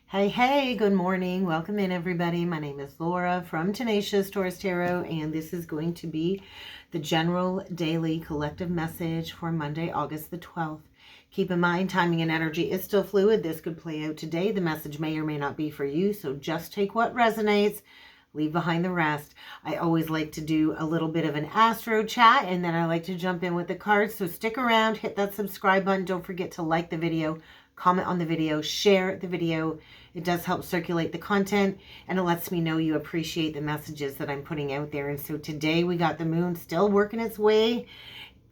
Hey, good morning. Welcome in, everybody. My name is Laura from Tenacious Taurus Tarot, and this is going to be the general daily collective message for Monday, August the 12th. Keep in mind, timing and energy is still fluid. This could play out today. The message may or may not be for you, so just take what resonates. Leave behind the rest. I always like to do a little bit of an astro chat, and then I like to jump in with the cards. So stick around, hit that subscribe button. Don't forget to like the video, comment on the video, share the video. It does help circulate the content, and it lets me know you appreciate the messages that I'm putting out there. And so today we got the moon still working its way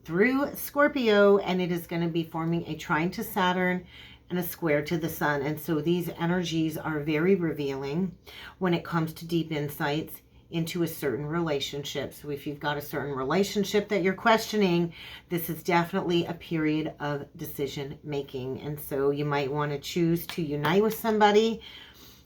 through Scorpio, and it is going to be forming a trine to Saturn and a square to the sun. And so these energies are very revealing when it comes to deep insights into a certain relationship. So if you've got a certain relationship that you're questioning, this is definitely a period of decision making. And so you might want to choose to unite with somebody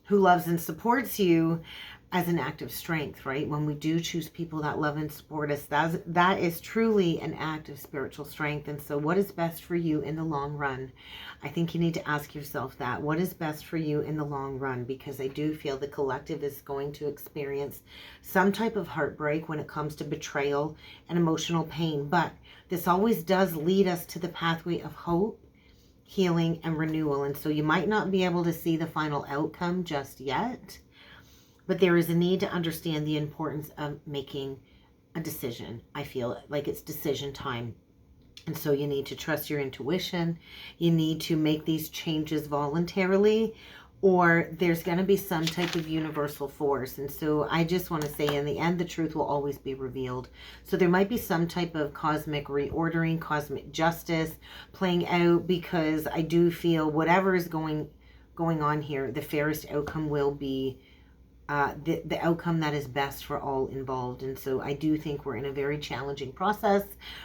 who loves and supports you as an act of strength, right? When we do choose people that love and support us, that is truly an act of spiritual strength. And so what is best for you in the long run? I think you need to ask yourself that. What is best for you in the long run? Because I do feel the collective is going to experience some type of heartbreak when it comes to betrayal and emotional pain. But this always does lead us to the pathway of hope, healing, and renewal. And so you might not be able to see the final outcome just yet, but there is a need to understand the importance of making a decision. I feel like it's decision time. And so you need to trust your intuition. You need to make these changes voluntarily, or there's going to be some type of universal force. And so I just want to say, in the end, the truth will always be revealed. So there might be some type of cosmic reordering, cosmic justice playing out, because I do feel whatever is going on here, the fairest outcome will be the outcome that is best for all involved. And so I do think we're in a very challenging process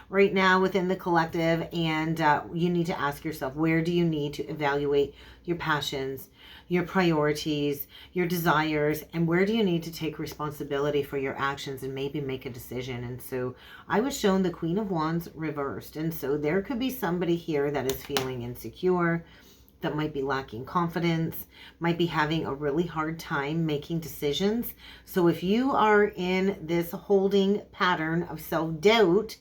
right now within the collective, and you need to ask yourself, where do you need to evaluate your passions, your priorities, your desires, and where do you need to take responsibility for your actions and maybe make a decision? And so I was shown the Queen of Wands reversed, and so there could be somebody here that is feeling insecure, that might be lacking confidence, might be having a really hard time making decisions. So if you are in this holding pattern of self-doubt,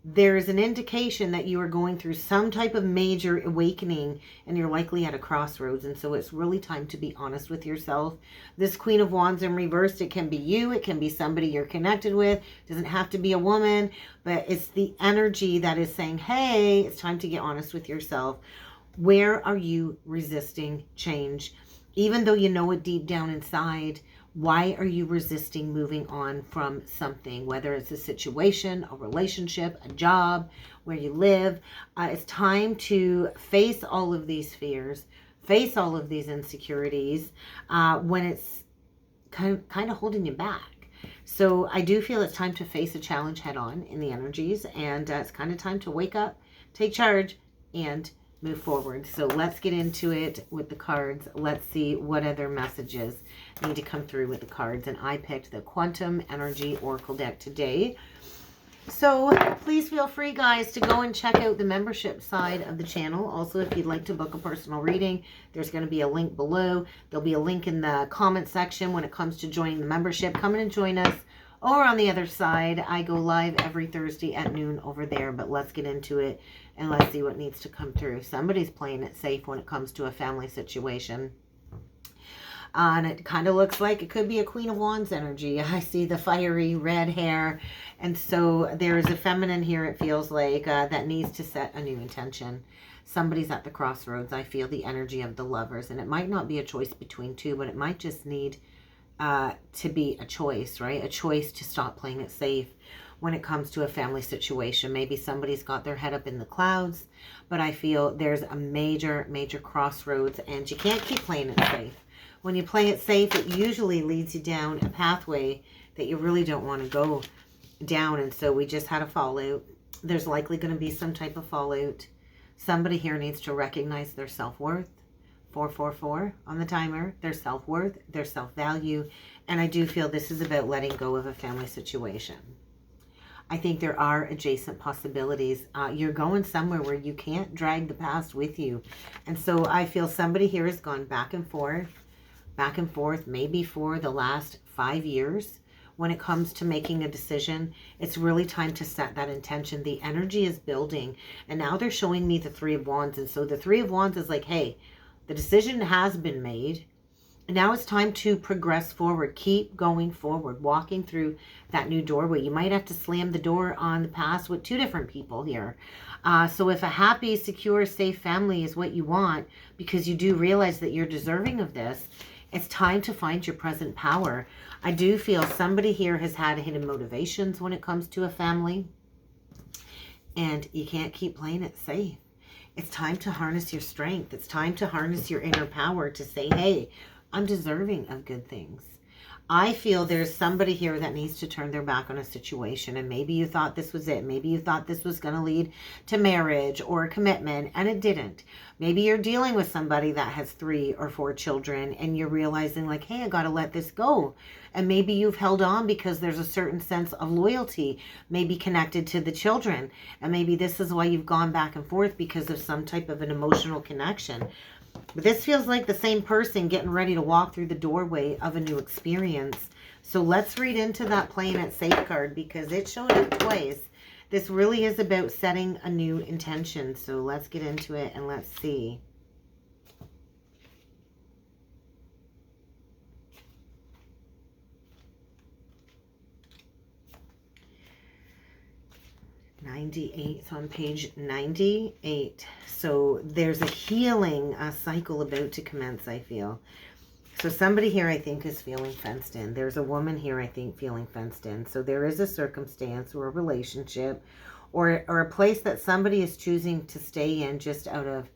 there's an indication that you are going through some type of major awakening, and you're likely at a crossroads. And so it's really time to be honest with yourself. This Queen of Wands in reversed, it can be you, it can be somebody you're connected with. It doesn't have to be a woman, but it's the energy that is saying, hey, it's time to get honest with yourself. Where are you resisting change? Even though you know it deep down inside, why are you resisting moving on from something? Whether it's a situation, a relationship, a job, where you live. It's time to face all of these fears, face all of these insecurities when it's kind of holding you back. So I do feel it's time to face a challenge head on in the energies, and it's kind of time to wake up, take charge, and move forward. So let's get into it with the cards. Let's see what other messages need to come through with the cards. And I picked the Quantum Energy Oracle deck today. So please feel free, guys, to go and check out the membership side of the channel. Also, if you'd like to book a personal reading, there's going to be a link below. There'll be a link in the comment section when it comes to joining the membership. Come in and join us. Or on the other side, I go live every Thursday at noon over there. But let's get into it and let's see what needs to come through. Somebody's playing it safe when it comes to a family situation. And it kind of looks like it could be a Queen of Wands energy. I see the fiery red hair. And so there is a feminine here, it feels like, that needs to set a new intention. Somebody's at the crossroads. I feel the energy of the Lovers. And it might not be a choice between two, but it might just need to be a choice, right? A choice to stop playing it safe when it comes to a family situation. Maybe somebody's got their head up in the clouds, but I feel there's a major crossroads, and you can't keep playing it safe. When you play it safe, it usually leads you down a pathway that you really don't want to go down. And so we just had a fallout. There's likely going to be some type of fallout. Somebody here needs to recognize their self-worth. 444 on the timer, their self-worth, their self-value. And I do feel this is about letting go of a family situation. I think there are adjacent possibilities. You're going somewhere where you can't drag the past with you. And so I feel somebody here has gone back and forth, maybe for the last 5 years. When it comes to making a decision, it's really time to set that intention. The energy is building, and now they're showing me the Three of Wands. And so the Three of Wands is like, hey, the decision has been made. Now it's time to progress forward. Keep going forward, walking through that new doorway. You might have to slam the door on the past with 2 different people here. So if a happy, secure, safe family is what you want, because you do realize that you're deserving of this, it's time to find your present power. I do feel somebody here has had hidden motivations when it comes to a family, and you can't keep playing it safe. It's time to harness your strength. It's time to harness your inner power to say, hey, I'm deserving of good things. I feel there's somebody here that needs to turn their back on a situation, and maybe you thought this was it. Maybe you thought this was going to lead to marriage or a commitment, and it didn't. Maybe you're dealing with somebody that has 3 or 4 children, and you're realizing like, hey, I got to let this go. And maybe you've held on because there's a certain sense of loyalty, maybe connected to the children. And maybe this is why you've gone back and forth, because of some type of an emotional connection. But this feels like the same person getting ready to walk through the doorway of a new experience. So let's read into that playing it safe card, because it showed up twice. This really is about setting a new intention. So let's get into it and let's see. It's on page 98. So there's a healing cycle about to commence, I feel. So somebody here, I think, is feeling fenced in. There's a woman here, I think, feeling fenced in. So there is a circumstance or a relationship or a place that somebody is choosing to stay in just out of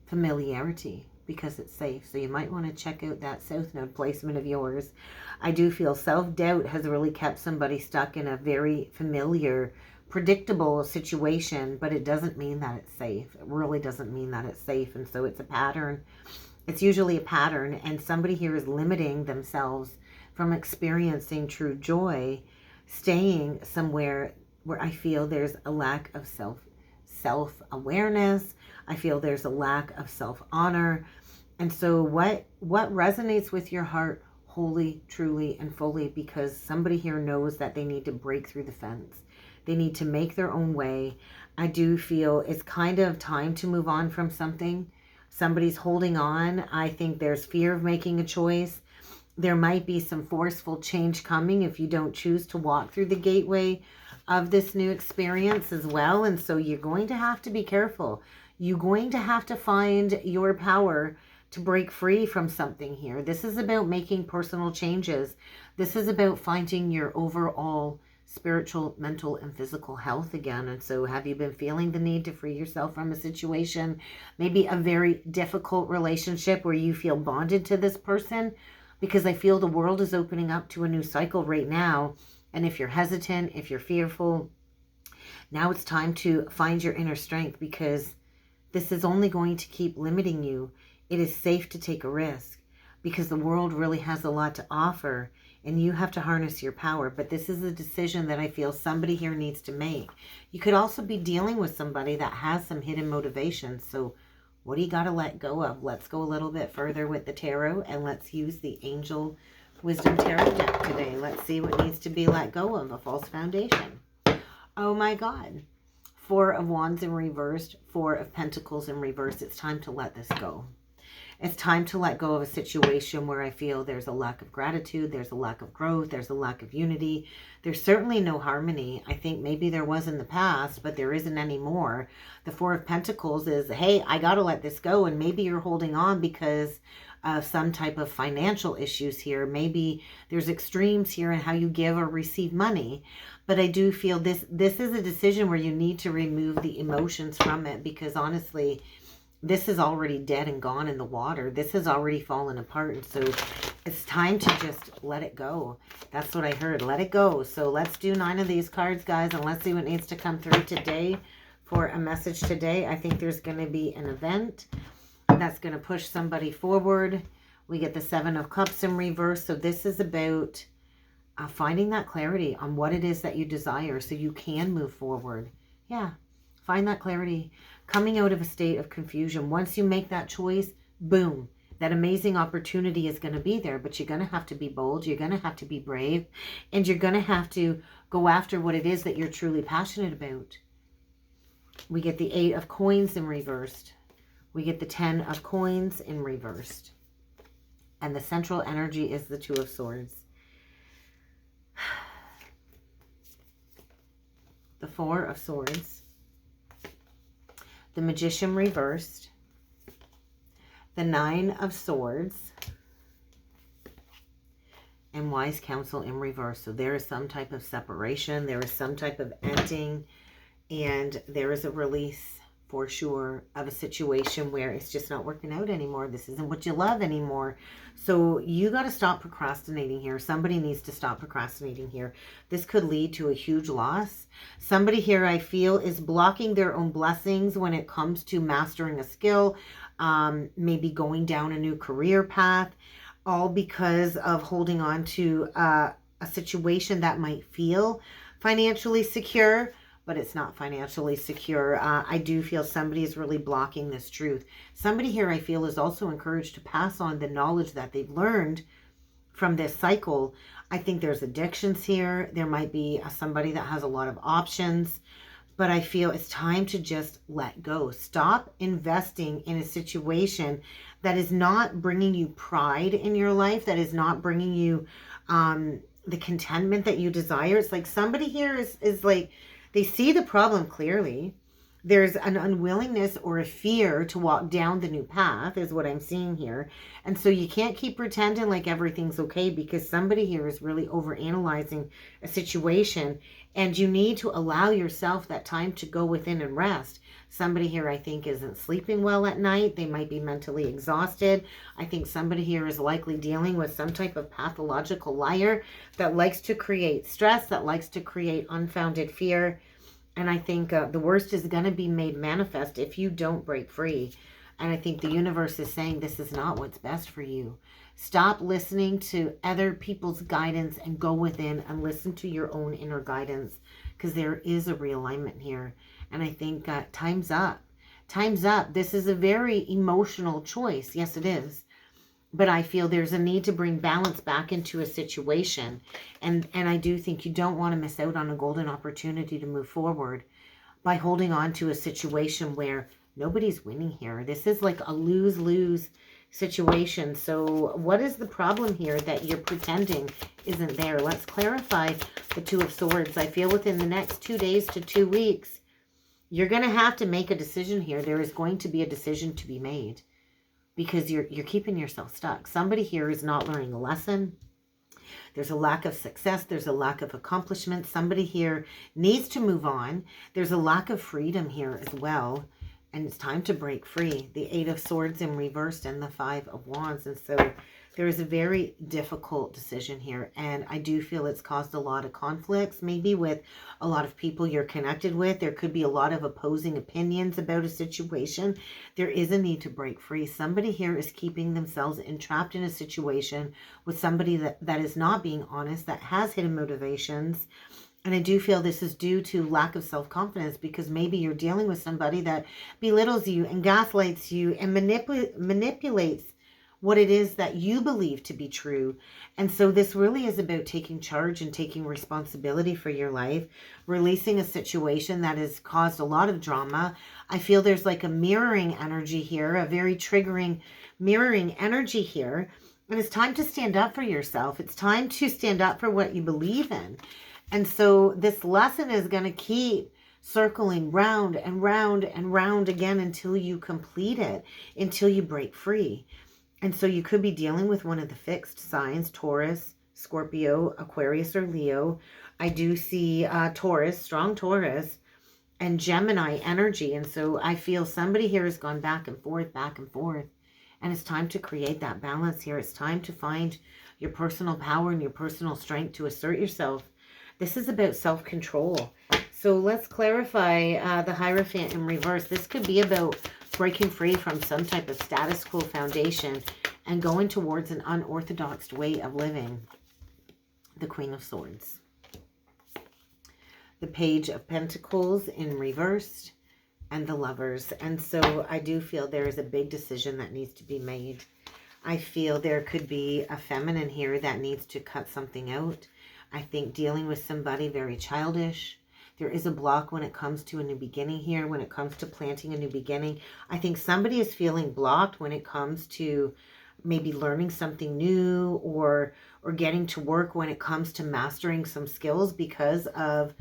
familiarity, because it's safe. So you might want to check out that South Node placement of yours. I do feel self-doubt has really kept somebody stuck in a very familiar, predictable situation, but it doesn't mean that it's safe. It really doesn't mean that it's safe. And so it's a pattern. It's usually a pattern, and somebody here is limiting themselves from experiencing true joy, staying somewhere where I feel there's a lack of self-awareness. I feel there's a lack of self-honor. And so what resonates with your heart wholly, truly, and fully, because somebody here knows that they need to break through the fence. They need to make their own way. I do feel it's kind of time to move on from something. Somebody's holding on. I think there's fear of making a choice. There might be some forceful change coming if you don't choose to walk through the gateway of this new experience as well. And so you're going to have to be careful. You're going to have to find your power to break free from something here. This is about making personal changes. This is about finding your overall spiritual, mental, and physical health again. And so have you been feeling the need to free yourself from a situation, maybe a very difficult relationship where you feel bonded to this person? Because I feel the world is opening up to a new cycle right now. And if you're hesitant, if you're fearful, now it's time to find your inner strength, because this is only going to keep limiting you. It is safe to take a risk, because the world really has a lot to offer, and you have to harness your power. But this is a decision that I feel somebody here needs to make. You could also be dealing with somebody that has some hidden motivations. So what do you got to let go of? Let's go a little bit further with the tarot, and let's use the Angel Wisdom Tarot deck today. Let's see what needs to be let go of. A false foundation. Oh my God. 4 of Wands in reversed, 4 of Pentacles in reversed. It's time to let this go. It's time to let go of a situation where I feel there's a lack of gratitude, there's a lack of growth, there's a lack of unity. There's certainly no harmony. I think maybe there was in the past, but there isn't anymore. The 4 of Pentacles is, hey, I got to let this go. And maybe you're holding on because of some type of financial issues here. Maybe there's extremes here in how you give or receive money. But I do feel this is a decision where you need to remove the emotions from it, because honestly, this is already dead and gone in the water. This has already fallen apart. And so it's time to just let it go. That's what I heard. Let it go. So let's do 9 of these cards, guys, and let's see what needs to come through today for a message today. I think there's going to be an event that's going to push somebody forward. We get the 7 of Cups in reverse. So this is about finding that clarity on what it is that you desire so you can move forward. Yeah, find that clarity. Coming out of a state of confusion. Once you make that choice, boom, that amazing opportunity is going to be there, but you're going to have to be bold. You're going to have to be brave, and you're going to have to go after what it is that you're truly passionate about. We get the 8 of coins in reversed. We get the 10 of coins in reversed. And the central energy is the 2 of swords. The 4 of swords. The magician reversed. The 9 of swords. And wise counsel in reverse. So there is some type of separation. There is some type of ending. And there is a release for sure of a situation where it's just not working out anymore. This isn't what you love anymore. So you got to stop procrastinating here. Somebody needs to stop procrastinating here. This could lead to a huge loss. Somebody here, I feel, is blocking their own blessings when it comes to mastering a skill, maybe going down a new career path, all because of holding on to a situation that might feel financially secure, but it's not financially secure. I do feel somebody is really blocking this truth. Somebody here, I feel, is also encouraged to pass on the knowledge that they've learned from this cycle. I think there's addictions here. There might be somebody that has a lot of options, but I feel it's time to just let go. Stop investing in a situation that is not bringing you pride in your life, that is not bringing you the contentment that you desire. It's like somebody here is like, they see the problem clearly. There's an unwillingness or a fear to walk down the new path is what I'm seeing here. And so you can't keep pretending like everything's okay, because somebody here is really overanalyzing a situation, and you need to allow yourself that time to go within and rest. Somebody here, I think, isn't sleeping well at night. They might be mentally exhausted. I think somebody here is likely dealing with some type of pathological liar that likes to create stress, that likes to create unfounded fear. And I think the worst is going to be made manifest if you don't break free. And I think the universe is saying this is not what's best for you. Stop listening to other people's guidance and go within and listen to your own inner guidance, because there is a realignment here. And I think time's up. Time's up. This is a very emotional choice. Yes, it is. But I feel there's a need to bring balance back into a situation. And I do think you don't want to miss out on a golden opportunity to move forward by holding on to a situation where nobody's winning here. This is like a lose-lose situation. So what is the problem here that you're pretending isn't there? Let's clarify the 2 of swords. I feel within the next 2 days to 2 weeks, you're going to have to make a decision here. There is going to be a decision to be made, because you're keeping yourself stuck. Somebody here is not learning a lesson. There's a lack of success. There's a lack of accomplishment. Somebody here needs to move on. There's a lack of freedom here as well. And it's time to break free. The 8 of swords in reversed and the 5 of wands. And so there is a very difficult decision here. And I do feel it's caused a lot of conflicts, maybe with a lot of people you're connected with. There could be a lot of opposing opinions about a situation. There is a need to break free. Somebody here is keeping themselves entrapped in a situation with somebody that is not being honest, that has hidden motivations. And I do feel this is due to lack of self-confidence, because maybe you're dealing with somebody that belittles you and gaslights you and manipulates what it is that you believe to be true. And so this really is about taking charge and taking responsibility for your life, releasing a situation that has caused a lot of drama. I feel there's like a mirroring energy here, a very triggering mirroring energy here. And it's time to stand up for yourself. It's time to stand up for what you believe in. And so this lesson is going to keep circling round and round and round again until you complete it, until you break free. And so you could be dealing with one of the fixed signs, Taurus, Scorpio, Aquarius, or Leo. I do see Taurus, strong Taurus, and Gemini energy. And so I feel somebody here has gone back and forth, back and forth. And it's time to create that balance here. It's time to find your personal power and your personal strength to assert yourself. This is about self-control. So let's clarify the Hierophant in reverse. This could be about breaking free from some type of status quo foundation and going towards an unorthodox way of living. the Queen of Swords, the Page of Pentacles in reversed, and the Lovers. And so I do feel there is a big decision that needs to be made. I feel there could be a feminine here that needs to cut something out. I think dealing with somebody very childish. There is a block when it comes to a new beginning here, when it comes to planting a new beginning. I think somebody is feeling blocked when it comes to maybe learning something new or getting to work when it comes to mastering some skills because of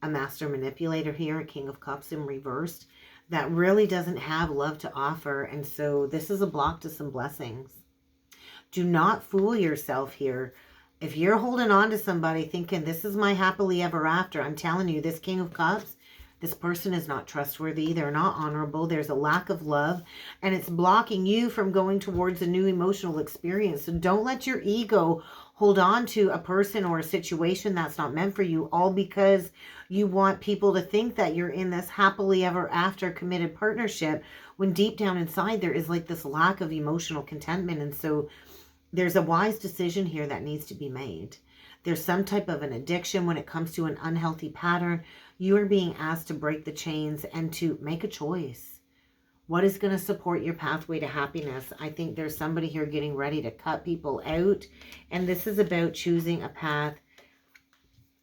a master manipulator here, a King of Cups in reversed, that really doesn't have love to offer. And so this is a block to some blessings. Do not fool yourself here. If you're holding on to somebody thinking, this is my happily ever after, I'm telling you, this King of Cups, this person is not trustworthy. They're not honorable. There's a lack of love, and it's blocking you from going towards a new emotional experience. So don't let your ego hold on to a person or a situation that's not meant for you, all because you want people to think that you're in this happily ever after committed partnership, when deep down inside there is like this lack of emotional contentment. And so there's a wise decision here that needs to be made. There's some type of an addiction when it comes to an unhealthy pattern. You are being asked to break the chains and to make a choice. What is going to support your pathway to happiness? I think there's somebody here getting ready to cut people out. And this is about choosing a path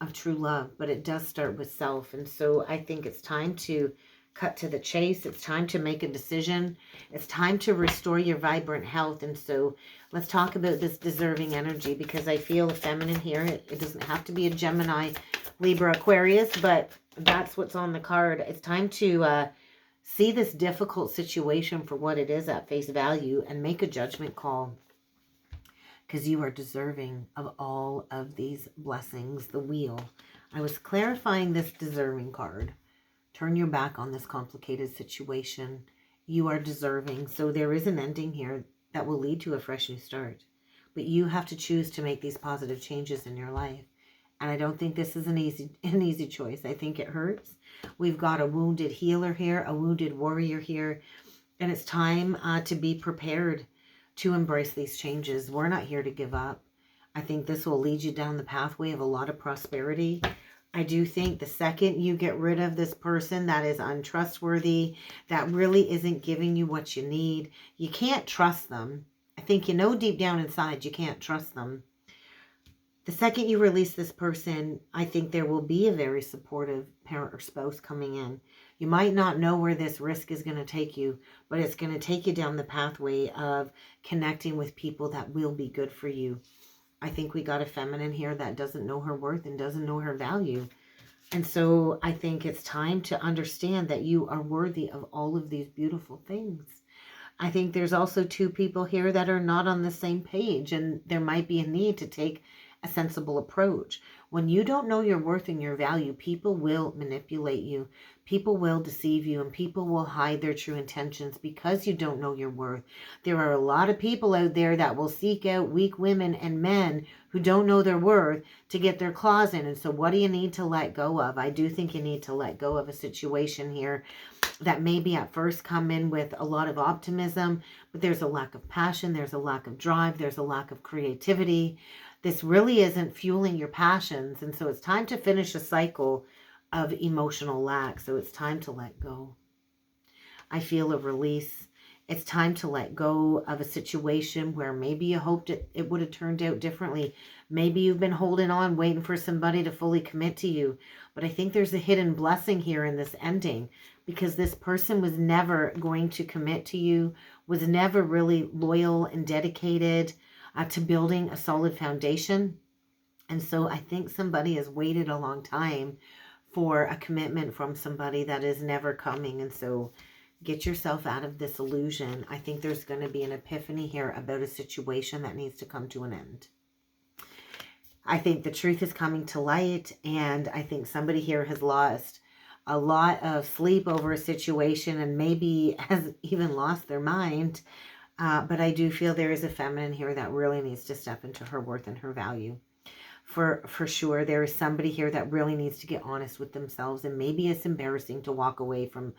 of true love. But it does start with self. And so I think it's time to cut to the chase. It's time to make a decision. It's time to restore your vibrant health. And so let's talk about this deserving energy, because I feel feminine here. It doesn't have to be a Gemini, Libra, Aquarius, but that's what's on the card. It's time to see this difficult situation for what it is at face value and make a judgment call, because you are deserving of all of these blessings. The Wheel. I was clarifying this deserving card. Turn your back on this complicated situation. You are deserving. So there is an ending here that will lead to a fresh new start. But you have to choose to make these positive changes in your life. And I don't think this is an easy choice. I think it hurts. We've got a wounded healer here, a wounded warrior here. And it's time to be prepared to embrace these changes. We're not here to give up. I think this will lead you down the pathway of a lot of prosperity. I do think the second you get rid of this person that is untrustworthy, that really isn't giving you what you need, you can't trust them. I think you know deep down inside you can't trust them. The second you release this person, I think there will be a very supportive parent or spouse coming in. You might not know where this risk is going to take you, but it's going to take you down the pathway of connecting with people that will be good for you. I think we got a feminine here that doesn't know her worth and doesn't know her value. And so I think it's time to understand that you are worthy of all of these beautiful things. I think there's also two people here that are not on the same page, and there might be a need to take a sensible approach. When you don't know your worth and your value, people will manipulate you. People will deceive you, and people will hide their true intentions because you don't know your worth. There are a lot of people out there that will seek out weak women and men who don't know their worth to get their claws in. And so what do you need to let go of? I do think you need to let go of a situation here that maybe at first come in with a lot of optimism, but there's a lack of passion, there's a lack of drive, there's a lack of creativity. This really isn't fueling your passions. And so it's time to finish a cycle of emotional lack. So it's time to let go. I feel a release. It's time to let go of a situation where maybe you hoped it would have turned out differently. Maybe you've been holding on, waiting for somebody to fully commit to you. But I think there's a hidden blessing here in this ending, because this person was never going to commit to you, was never really loyal and dedicated to building a solid foundation. And so I think somebody has waited a long time for a commitment from somebody that is never coming. And so get yourself out of this illusion. I think there's going to be an epiphany here about a situation that needs to come to an end. I think the truth is coming to light, and I think somebody here has lost a lot of sleep over a situation and maybe has even lost their mind. But I do feel there is a feminine here that really needs to step into her worth and her value. for sure. There is somebody here that really needs to get honest with themselves, and maybe it's embarrassing to walk away from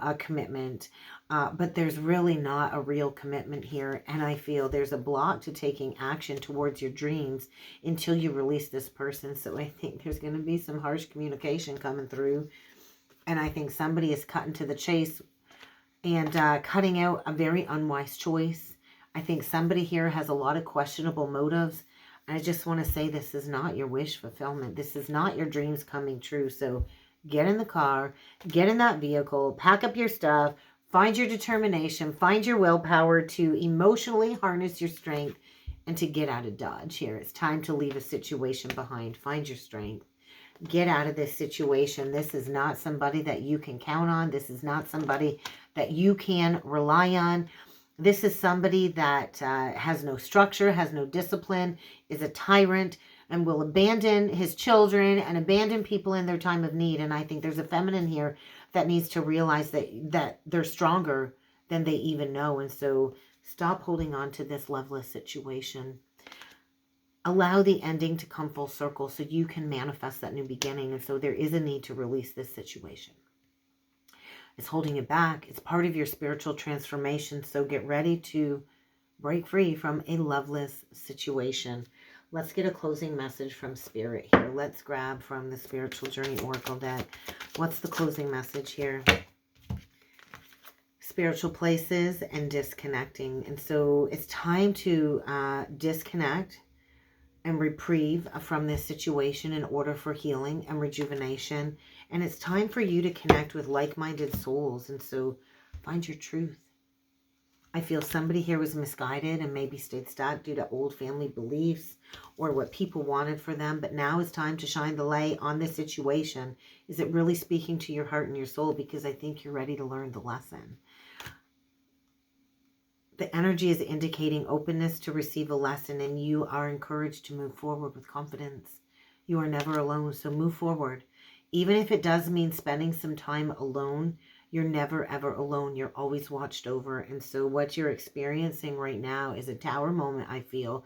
a commitment, but there's really not a real commitment here, and I feel there's a block to taking action towards your dreams until you release this person. So I think there's going to be some harsh communication coming through, and I think somebody is cutting to the chase and cutting out a very unwise choice. I think somebody here has a lot of questionable motives. I just want to say this is not your wish fulfillment. This is not your dreams coming true. So get in the car, get in that vehicle, pack up your stuff, find your determination, find your willpower to emotionally harness your strength and to get out of Dodge here. It's time to leave a situation behind. Find your strength. Get out of this situation. This is not somebody that you can count on. This is not somebody that you can rely on. This is somebody that has no structure, has no discipline, is a tyrant, and will abandon his children and abandon people in their time of need. And I think there's a feminine here that needs to realize that they're stronger than they even know. And so stop holding on to this loveless situation. Allow the ending to come full circle so you can manifest that new beginning. And so there is a need to release this situation. It's holding you back. It's part of your spiritual transformation. So get ready to break free from a loveless situation. Let's get a closing message from Spirit here. Let's grab from the Spiritual Journey Oracle deck. What's the closing message here? Spiritual places and disconnecting. And so it's time to disconnect and reprieve from this situation in order for healing and rejuvenation. And it's time for you to connect with like-minded souls. And so find your truth. I feel somebody here was misguided and maybe stayed stuck due to old family beliefs or what people wanted for them. But now it's time to shine the light on this situation. Is it really speaking to your heart and your soul? Because I think you're ready to learn the lesson. The energy is indicating openness to receive a lesson, and you are encouraged to move forward with confidence. You are never alone, so move forward. Even if it does mean spending some time alone, you're never, ever alone. You're always watched over. And so what you're experiencing right now is a tower moment, I feel,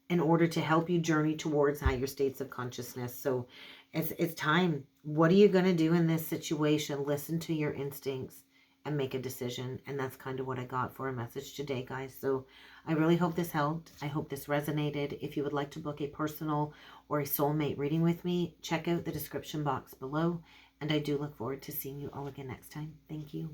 in order to help you journey towards higher states of consciousness. So it's time. What are you going to do in this situation? Listen to your instincts and make a decision. And that's kind of what I got for a message today, guys. So I really hope this helped. I hope this resonated. If you would like to book a personal or a soulmate reading with me, check out the description box below. And I do look forward to seeing you all again next time. Thank you.